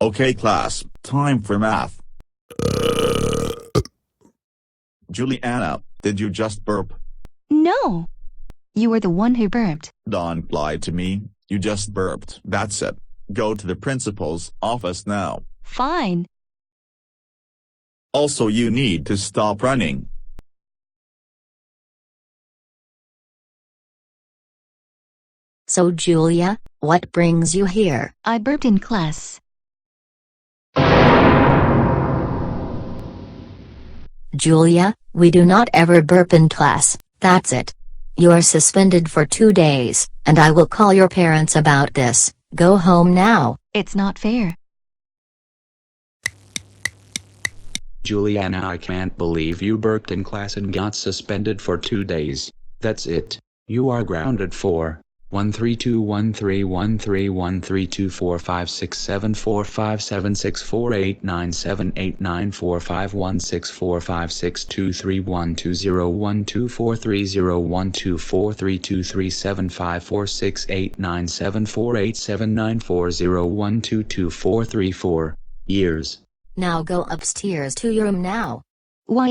Okay class, time for math. Julianna, did you just burp? No. You were the one who burped. Don't lie to me, you just burped. That's it. Go to the principal's office now. Fine. Also you need to stop running. So Julia, what brings you here? I burped in class. Julia, we do not ever burp in class, that's it. You are suspended for 2 days, and I will call your parents about this. Go home now. It's not fair. Julianna, I can't believe you burped in class and got suspended for 2 days. That's it. You are grounded for 132131234567457648974894460124323754689748012243794 years. Now go upstairs to your room now. Why?